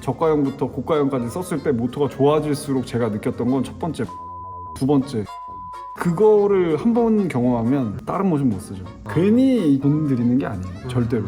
저가형부터 고가형까지 썼을 때 모터가 좋아질수록 제가 느꼈던 건 첫 번째, 두 번째, 그거를 한 번 경험하면 다른 모션 못 쓰죠. 괜히 돈 들이는 게 아니에요, 절대로.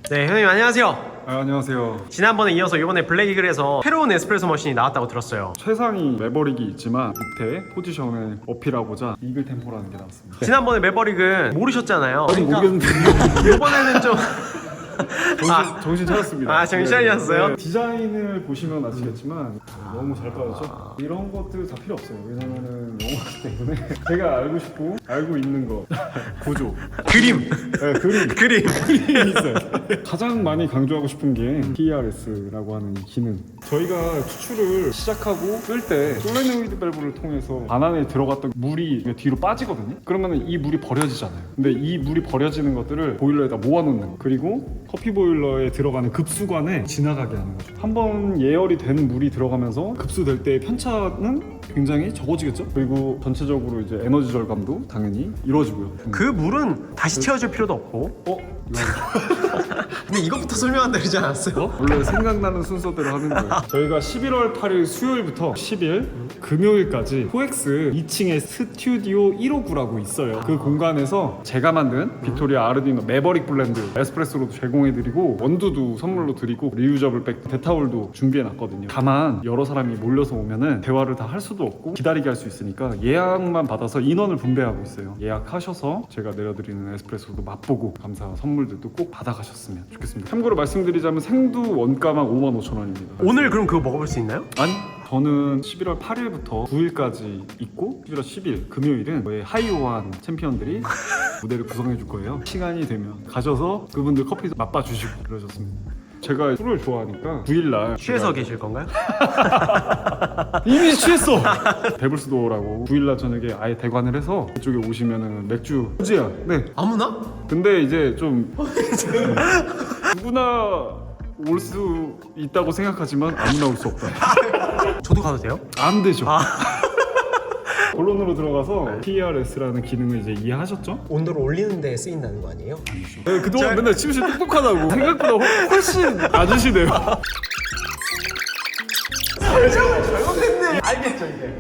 네, 형님 안녕하세요. 안녕하세요. 지난번에 이어서 이번에 블랙이글에서 새로운 에스프레소 머신이 나왔다고 들었어요. 최상위 매버릭이 있지만 밑에 포지션을 어필하고자 이글 템포라는 게 나왔습니다. 지난번에 매버릭은 모르셨잖아요. 아직 모르겠는데 이번에는 좀 정신 차렸습니다. 정신 차리셨어요? 네. 디자인을 보시면 아시겠지만 너무 잘 빠졌죠? 이런 것들 다 필요 없어요. 왜냐면은 영어이기 때문에 제가 알고 싶고 알고 있는 거 구조, 그림. 네, 그림이 있어요. 가장 많이 강조하고 싶은 게 PRS라고 하는 이 기능. 저희가 추출을 시작하고 끌 때 솔레노이드 밸브를 통해서 안 안에 들어갔던 물이 뒤로 빠지거든요. 그러면 이 물이 버려지잖아요. 근데 이 물이 버려지는 것들을 보일러에다 모아놓는 거. 그리고 커피 보일러에 들어가는 급수관에 지나가게 하는 거죠. 한번 예열이 된 물이 들어가면서 급수될 때의 편차는 굉장히 적어지겠죠. 그리고 전체적으로 이제 에너지 절감도 당연히 이루어지고요. 그 물은 다시 채워줄 필요도 없고. 근데 이것부터 설명한다 그러지 않았어요? 원래 생각나는 순서대로 하는 거예요. 저희가 11월 8일 수요일부터 10일 금요일까지 코엑스 2층에 스튜디오 159라고 있어요. 그 공간에서 제가 만든 빅토리아 아르디노 매버릭 블렌드 에스프레소로도 제공해드리고 원두도 선물로 드리고 리유저블 백 대타올도 준비해놨거든요. 다만 여러 사람이 몰려서 오면은 대화를 다 할 수도 없고 기다리게 할 수 있으니까 예약만 받아서 인원을 분배하고 있어요. 예약하셔서 제가 내려드리는 에스프레소도 맛보고 감사한 선물들도 꼭 받아가셨으면 좋겠습니다. 참고로 말씀드리자면 생두 원가만 55,000원입니다. 오늘 그럼 그거 먹어볼 수 있나요? 아니, 저는 11월 8일부터 9일까지 있고 11월 10일 금요일은 저희 하이오한 챔피언들이 무대를 구성해 줄 거예요. 시간이 되면 가셔서 그분들 커피 맛봐 주시고 그러셨습니다. 제가 술을 좋아하니까 9일날 취해서 계실 건가요? 이미 취했어! 데블스도어라고 9일날 저녁에 아예 대관을 해서 이쪽에 오시면은 맥주 후지야. 네. 아무나? 근데 이제 좀 누구나 올 수 있다고 생각하지만 아무나 올 수 없다. 저도 가도 돼요? 안 되죠. 본론으로 들어가서 PRS라는 기능을 이제 이해하셨죠? 온도를 올리는 데 쓰인다는 거 아니에요? 네, 그동안 맨날 침실 똑똑하다고 생각보다 훨씬 낮으시네요. 알겠죠 이제.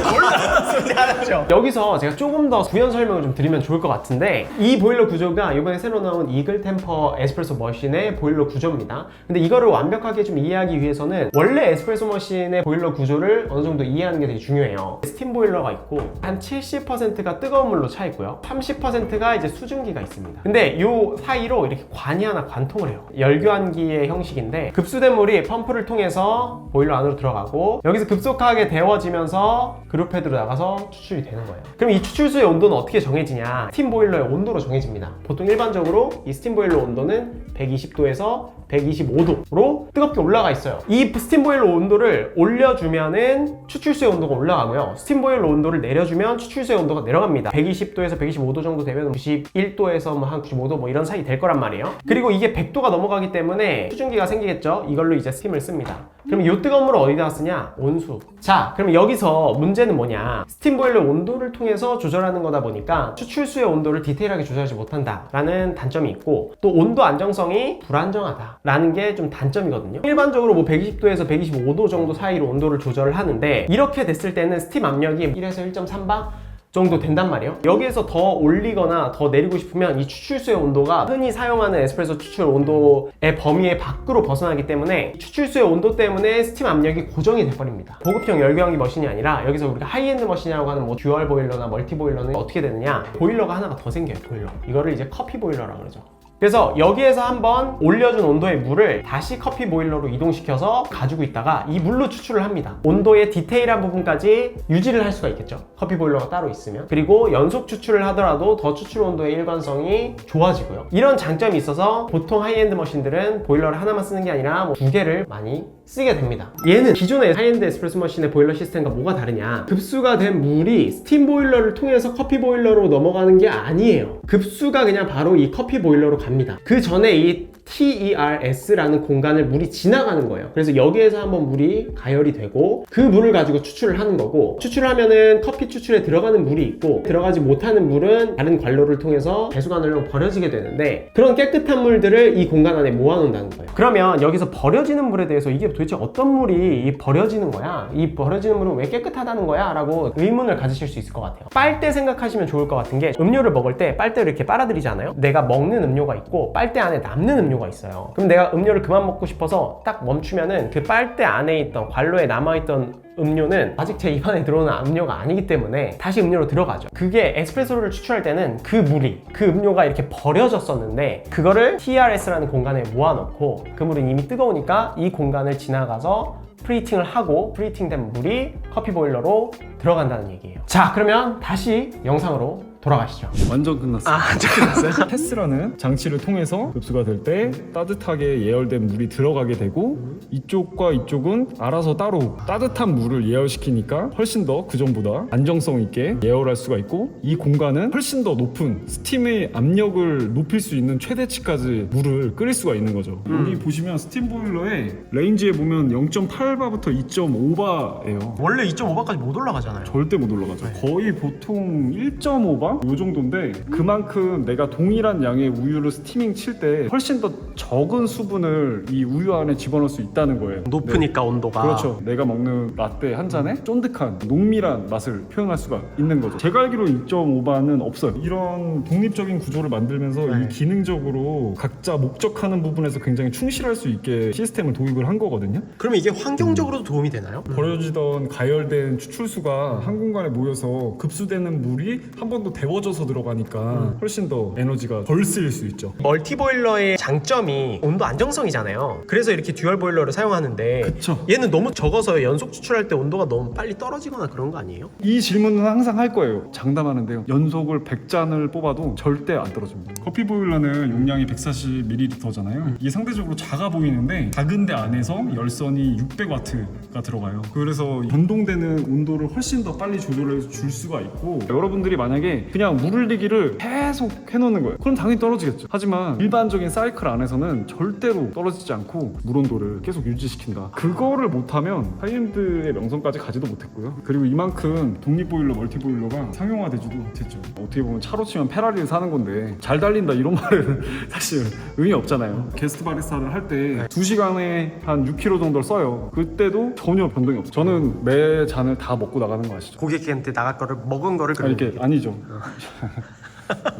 알았죠. 여기서 제가 조금 더 부연 설명을 좀 드리면 좋을 것 같은데, 이 보일러 구조가 이번에 새로 나온 이글 템퍼 에스프레소 머신의 보일러 구조입니다. 근데 이거를 완벽하게 좀 이해하기 위해서는 원래 에스프레소 머신의 보일러 구조를 어느 정도 이해하는 게 되게 중요해요. 스팀 보일러가 있고 한 70%가 뜨거운 물로 차 있고요, 30%가 이제 수증기가 있습니다. 근데 요 사이로 이렇게 관이 하나 관통을 해요. 열교환기의 형식인데 급수된 물이 펌프를 통해서 보일러 안으로 들어가고 여기서 급속하게 데워지면서 그룹헤드로 나가서 추출이 되는 거예요. 그럼 이 추출수의 온도는 어떻게 정해지냐? 스팀 보일러의 온도로 정해집니다. 보통 일반적으로 이 스팀 보일러 온도는 120도에서 125도로 뜨겁게 올라가 있어요. 이 스팀 보일러 온도를 올려주면은 추출수의 온도가 올라가고요, 스팀 보일러 온도를 내려주면 추출수의 온도가 내려갑니다. 120도에서 125도 정도 되면 91도에서 한 95도 뭐 이런 사이 될 거란 말이에요. 그리고 이게 100도가 넘어가기 때문에 수증기가 생기겠죠. 이걸로 이제 스팀을 씁니다. 그럼 이 뜨거운 물을 어디다 쓰냐? 온수. 자, 그럼 여기서 문제는 뭐냐? 스팀 보일러 온도를 통해서 조절하는 거다 보니까 추출수의 온도를 디테일하게 조절하지 못한다 라는 단점이 있고, 또 온도 안정성이 불안정하다 라는 게 좀 단점이거든요. 일반적으로 뭐 120도에서 125도 정도 사이로 온도를 조절을 하는데, 이렇게 됐을 때는 스팀 압력이 1에서 1.3bar 정도 된단 말이에요. 여기에서 더 올리거나 더 내리고 싶으면 이 추출수의 온도가 흔히 사용하는 에스프레소 추출 온도의 범위의 밖으로 벗어나기 때문에 추출수의 온도 때문에 스팀 압력이 고정이 돼버립니다. 보급형 열교환기 머신이 아니라 여기서 우리가 하이엔드 머신이라고 하는 뭐 듀얼 보일러나 멀티 보일러는 어떻게 되느냐, 보일러가 하나가 더 생겨요. 보일러. 이거를 이제 커피 보일러라고 그러죠. 그래서 여기에서 한번 올려준 온도의 물을 다시 커피 보일러로 이동시켜서 가지고 있다가 이 물로 추출을 합니다. 온도의 디테일한 부분까지 유지를 할 수가 있겠죠, 커피 보일러가 따로 있으면. 그리고 연속 추출을 하더라도 더 추출 온도의 일관성이 좋아지고요. 이런 장점이 있어서 보통 하이엔드 머신들은 보일러를 하나만 쓰는 게 아니라 뭐 2개를 많이 쓰게 됩니다. 얘는 기존의 하이엔드 에스프레소 머신의 보일러 시스템과 뭐가 다르냐, 급수가 된 물이 스팀 보일러를 통해서 커피 보일러로 넘어가는 게 아니에요. 급수가 그냥 바로 이 커피 보일러로 갑니다. 그 전에 이 TERS라는 공간을 물이 지나가는 거예요. 그래서 여기에서 한번 물이 가열이 되고 그 물을 가지고 추출을 하는 거고, 추출을 하면은 커피 추출에 들어가는 물이 있고 들어가지 못하는 물은 다른 관로를 통해서 배수관으로 버려지게 되는데, 그런 깨끗한 물들을 이 공간 안에 모아놓는다는 거예요. 그러면 여기서 버려지는 물에 대해서 이게 도대체 어떤 물이 버려지는 거야? 이 버려지는 물은 왜 깨끗하다는 거야? 라고 의문을 가지실 수 있을 것 같아요. 빨대 생각하시면 좋을 것 같은 게, 음료를 먹을 때 빨대를 이렇게 빨아들이잖아요. 내가 먹는 음료가 있고 빨대 안에 남는 음료가 있어요. 그럼 내가 음료를 그만 먹고 싶어서 딱 멈추면은 그 빨대 안에 있던, 관로에 남아있던 음료는 아직 제 입안에 들어오는 음료가 아니기 때문에 다시 음료로 들어가죠. 그게 에스프레소를 추출할 때는 그 물이, 그 음료가 이렇게 버려졌었는데 그거를 TRS라는 공간에 모아놓고, 그 물은 이미 뜨거우니까 이 공간을 지나가서 프리히팅을 하고 프리히팅된 물이 커피 보일러로 들어간다는 얘기예요. 자, 그러면 다시 영상으로 돌아가시죠. 완전 끝났어요. 끝났어요? 패스라는 장치를 통해서 급수가 될 때 따뜻하게 예열된 물이 들어가게 되고, 이쪽과 이쪽은 알아서 따로 따뜻한 물을 예열시키니까 훨씬 더 그전보다 안정성 있게 예열할 수가 있고, 이 공간은 훨씬 더 높은 스팀의 압력을 높일 수 있는 최대치까지 물을 끓일 수가 있는 거죠. 여기 보시면 스팀 보일러에 레인지에 보면 0.8바부터 2.5바예요. 원래 2.5바까지 못 올라가잖아요. 절대 못 올라가죠. 거의 보통 1.5바? 요 정도인데, 그만큼 내가 동일한 양의 우유를 스티밍 칠 때 훨씬 더 적은 수분을 이 우유 안에 집어넣을 수 있다는 거예요. 높으니까 온도가. 그렇죠. 내가 먹는 라떼 한 잔에 쫀득한 농밀한 맛을 표현할 수가 있는 거죠. 제가 알기로 2.5바는 없어요. 이런 독립적인 구조를 만들면서 이 기능적으로 각자 목적하는 부분에서 굉장히 충실할 수 있게 시스템을 도입을 한 거거든요. 그러면 이게 환경적으로도 도움이 되나요? 버려지던 가열된 추출수가 한 공간에 모여서 급수되는 물이 한 번 더 데워져서 들어가니까 훨씬 더 에너지가 덜 쓰일 수 있죠. 멀티보일러의 장점이 온도 안정성이잖아요. 그래서 이렇게 듀얼 보일러를 사용하는데, 그쵸. 얘는 너무 적어서 연속 추출할 때 온도가 너무 빨리 떨어지거나 그런 거 아니에요? 이 질문은 항상 할 거예요. 장담하는데요. 연속을 100잔을 뽑아도 절대 안 떨어집니다. 커피 보일러는 용량이 140ml잖아요. 이게 상대적으로 작아 보이는데 작은데 안에서 열선이 600W가 들어가요. 그래서 변동되는 온도를 훨씬 더 빨리 조절해 줄 수가 있고, 여러분들이 만약에 그냥 물 흘리기를 계속 해놓는 거예요. 그럼 당연히 떨어지겠죠. 하지만 일반적인 사이클 안에서는 절대로 떨어지지 않고 물 온도를 계속 유지시킨다. 그거를 못하면 하이엔드의 명성까지 가지도 못했고요. 그리고 이만큼 독립보일러, 멀티보일러가 상용화되지도 못했죠. 어떻게 보면 차로 치면 페라리를 사는 건데 잘 달린다 이런 말은 사실 의미 없잖아요. 게스트 바리스타를 할 때 2시간에 한 6kg 정도를 써요. 그때도 전혀 변동이 없어요. 저는 매 잔을 다 먹고 나가는 거 아시죠? 고객한테 나갈 거를, 먹은 거를 아니, 이게 아니죠.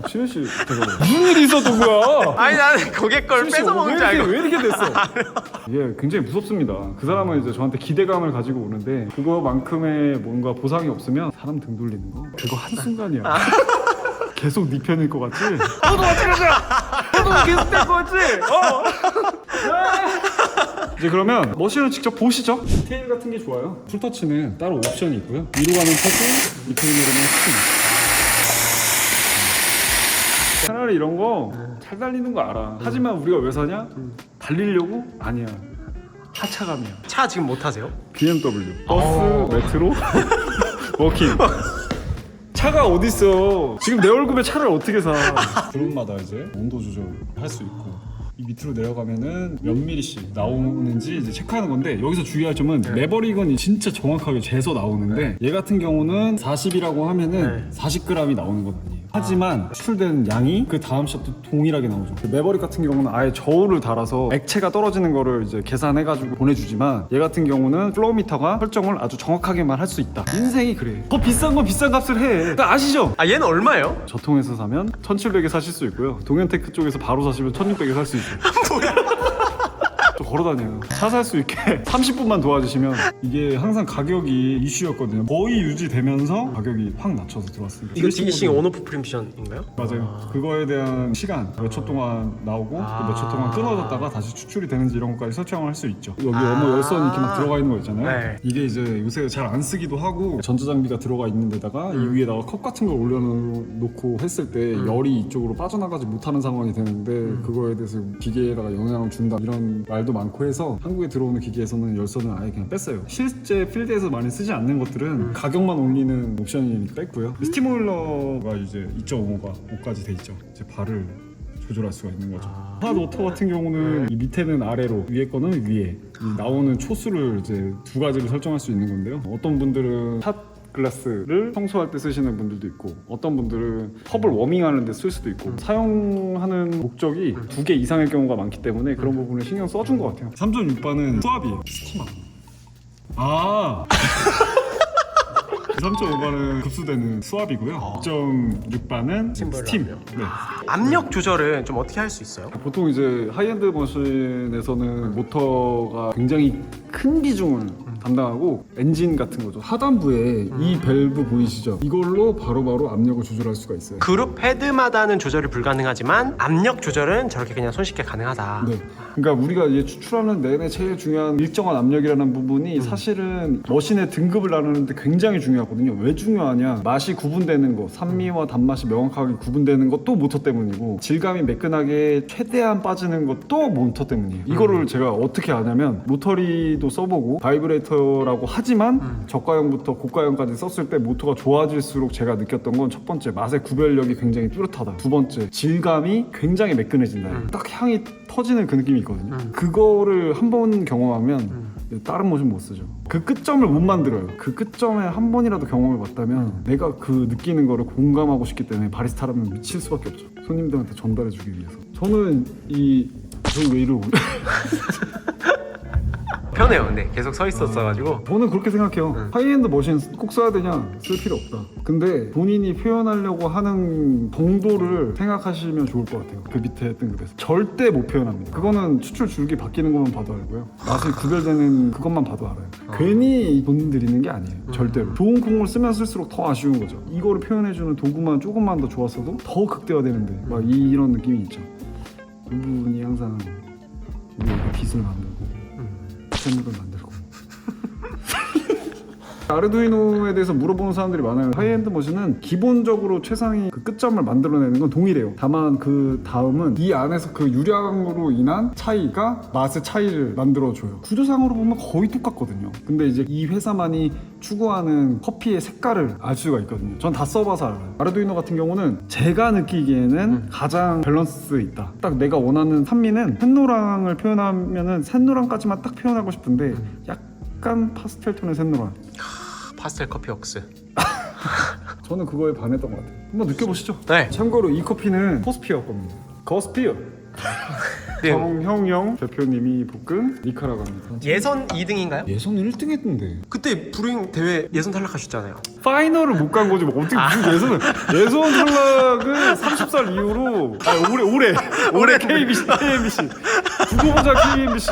신혜 씨, 제가 무슨 일이 있었던 거야? 아니, 나는 고객 걸 뺏어 먹은 줄 알고. 왜 이렇게 됐어? 이게 굉장히 무섭습니다. 그 사람은 이제 저한테 기대감을 가지고 오는데, 그거만큼의 뭔가 보상이 없으면 사람 등 돌리는 거 그거 한순간이야. 계속 네 편일 것 같지? 너도 어찌하자! 너도 계속 될 것 같지? 이제 그러면 머신을 직접 보시죠. 디테일 같은 게 좋아요. 풀터치는 따로 옵션이 있고요. 위로 가면 터치, 밑으로 내리면 스킨. 차라리 이런 거 잘 달리는 거 알아. 하지만 우리가 왜 사냐? 달리려고? 아니야. 하차감이야. 차 지금 못 타세요? BMW, 버스, 메트로, 워킹. 차가 어딨어. 지금 내 월급에 차를 어떻게 사. 그룹마다 이제 온도 조절할 수 있고, 이 밑으로 내려가면은 몇 미리씩 나오는지 이제 체크하는 건데, 여기서 주의할 점은 매버릭은 진짜 정확하게 재서 나오는데, 얘 같은 경우는 40이라고 하면은 40g이 나오는 건 아니에요. 하지만 추출된 양이 그 다음 샷도 동일하게 나오죠. 그 매버릭 같은 경우는 아예 저울을 달아서 액체가 떨어지는 거를 이제 계산해가지고 보내주지만, 얘 같은 경우는 플로우미터가 설정을 아주 정확하게만 할 수 있다. 인생이 그래. 더 비싼 건 비싼 값을 해. 아시죠? 아, 얘는 얼마예요? 저통에서 사면 1700에 사실 수 있고요. 동현테크 쪽에서 바로 사시면 1600에 살 수 있어요. 저 걸어다녀요. 차 살 수 있게 30분만 도와주시면. 이게 항상 가격이 이슈였거든요. 거의 유지되면서 가격이 확 낮춰서 들어왔습니다. 이거 디기싱 온오프 프리미션인가요? 맞아요. 그거에 대한 시간, 몇 초 동안 나오고 몇 초 동안 끊어졌다가 다시 추출이 되는지 이런 것까지 설정을 할 수 있죠. 여기 어머 열선이 이렇게 막 들어가 있는 거 있잖아요. 네. 이게 이제 요새 잘 안 쓰기도 하고, 전자장비가 들어가 있는 데다가 이 위에다가 컵 같은 걸 올려놓고 했을 때 열이 이쪽으로 빠져나가지 못하는 상황이 되는데, 그거에 대해서 기계에다가 영향을 준다 이런 말도 많고 해서 한국에 들어오는 기기에서는 열선을 아예 그냥 뺐어요. 실제 필드에서 많이 쓰지 않는 것들은 가격만 올리는 옵션이니까 뺐고요. 스팀 오일러가 이제 2.5가 5까지 돼 있죠. 이제 발을 조절할 수가 있는 거죠. 핫 워터 같은 경우는 이 밑에는 아래로, 위에 거는 위에 이 나오는 초수를 이제 두 가지로 설정할 수 있는 건데요. 어떤 분들은 핫 글라스를 청소할 때 쓰시는 분들도 있고 어떤 분들은 컵을 워밍하는 데 쓸 수도 있고 사용하는 목적이 2개 이상의 경우가 많기 때문에 그런 부분을 신경 써준 것 같아요. 3.6바는 수압이에요. 스티머. 아 3.5바는 급수되는 수압이고요. 6.6바는 스팀. 네. 압력 조절은 좀 어떻게 할 수 있어요? 보통 이제 하이엔드 머신에서는 모터가 굉장히 큰 비중을 담당하고 엔진 같은 거죠. 하단부에 이 밸브 보이시죠? 이걸로 바로바로 압력을 조절할 수가 있어요. 그룹 헤드마다는 조절이 불가능하지만 압력 조절은 저렇게 그냥 손쉽게 가능하다. 네. 그러니까 우리가 이제 추출하는 내내 제일 중요한 일정한 압력이라는 부분이 사실은 머신의 등급을 나누는데 굉장히 중요하거든요. 왜 중요하냐? 맛이 구분되는 거, 산미와 단맛이 명확하게 구분되는 것도 모터 때문이고 질감이 매끈하게 최대한 빠지는 것도 모터 때문이에요. 이거를 제가 어떻게 아냐면 로터리도 써보고 바이브레이터라고 하지만 저가형부터 고가형까지 썼을 때 모터가 좋아질수록 제가 느꼈던 건 첫 번째 맛의 구별력이 굉장히 뚜렷하다. 두 번째 질감이 굉장히 매끈해진다. 딱 향이 터지는 그 느낌이 있거든요. 그거를 한 번 경험하면 다른 머신 못 쓰죠. 그 끝점을 못 만들어요. 그 끝점에 한 번이라도 경험을 봤다면 내가 그 느끼는 거를 공감하고 싶기 때문에 바리스타라면 미칠 수밖에 없죠. 손님들한테 전달해주기 위해서. 저는 저 왜 이러고 편해요. 근데 계속 서 있었어가지고. 저는 그렇게 생각해요. 하이엔드 머신 꼭 써야 되냐? 쓸 필요 없다. 근데 본인이 표현하려고 하는 정도를 생각하시면 좋을 것 같아요. 그 밑에 등급에서 절대 못 표현합니다. 그거는 추출 줄기 바뀌는 것만 봐도 알고요. 맛이 구별되는 그것만 봐도 알아요. 괜히 돈 들이는 게 아니에요. 절대로. 좋은 콩을 쓰면 쓸수록 더 아쉬운 거죠. 이거를 표현해주는 도구만 조금만 더 좋았어도 더 극대화되는데 막 이런 느낌이 있죠. 이분이 항상 우리가 빚을 만들고 채널을 만들고 아르두이노에 대해서 물어보는 사람들이 많아요. 하이엔드 머신은 기본적으로 최상위 그 끝점을 만들어내는 건 동일해요. 다만 그 다음은 이 안에서 그 유량으로 인한 차이가 맛의 차이를 만들어줘요. 구조상으로 보면 거의 똑같거든요. 근데 이제 이 회사만이 추구하는 커피의 색깔을 알 수가 있거든요. 전 다 써봐서 알아요. 아르두이노 같은 경우는 제가 느끼기에는 가장 밸런스 있다. 딱 내가 원하는 산미는 샛노랑을 표현하면은 샛노랑까지만 딱 표현하고 싶은데 약간 파스텔 톤의 샛노랑. 파스텔 커피 웍스. 저는 그거에 반했던 것 같아요. 한번 느껴보시죠. 네. 참고로 이 커피는 코스피어 겁니다. 거스피어. 네. 정형영 대표님이 볶은 리카라고 합니다. 예선 2등인가요? 예선 1등 했던데. 그때 브루잉 대회 예선 탈락하셨잖아요. 파이널을 못 간 거지 뭐 어떻게 무슨 예선 탈락은 30살 이후로 올해 KBC 두고 보자 KBC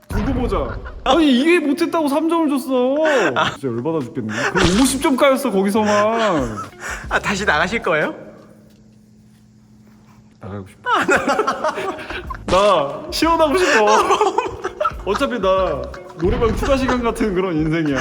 두고 보자. 아니 이게 못했다고 3점을 줬어. 진짜 열받아 죽겠네. 그럼 50점 까였어 거기서만. 다시 나가실 거예요? 나가고 싶어. 나 시원하고 싶어. 어차피 나 노래방 추가 시간 같은 그런 인생이야.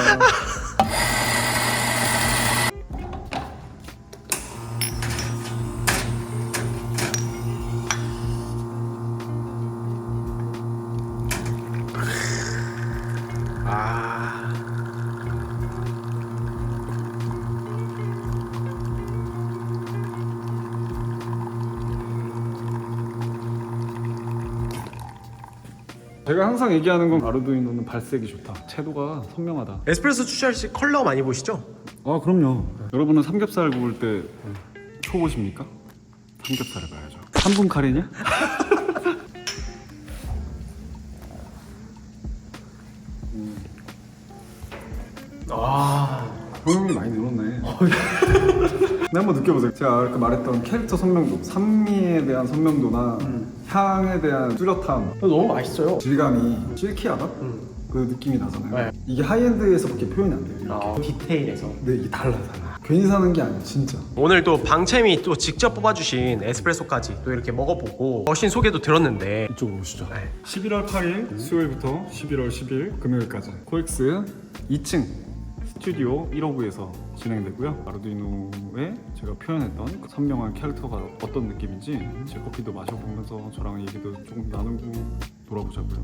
제가 항상 얘기하는 건 아르두이노는 발색이 좋다. 채도가 선명하다. 에스프레소 추출할 때 컬러 많이 보시죠? 아 그럼요. 여러분은 삼겹살 구울 때 초 보십니까? 삼겹살을 봐야죠. 3분 카레냐? 보용이 많이 늘었네. 네, 한번 느껴보세요. 제가 아까 말했던 캐릭터 선명도, 산미에 대한 선명도나 향에 대한 뚜렷함, 너무 맛있어요. 질감이 실키하다? 그 느낌이 나잖아요. 네. 이게 하이엔드에서밖에 표현이 안 돼요. 디테일에서. 근데 이게 달라. 괜히 사는 게 아니야, 진짜. 오늘 또 방채미 또 직접 뽑아주신 에스프레소까지 또 이렇게 먹어보고 머신 소개도 들었는데 이쪽으로 오시죠. 네. 11월 8일 수요일부터 11월 10일 금요일까지 코엑스 2층 스튜디오 1호구에서 진행되고요. 아르두이노에 제가 표현했던 그 선명한 캐릭터가 어떤 느낌인지 제 커피도 마셔보면서 저랑 얘기도 조금 나누고 돌아보자고요.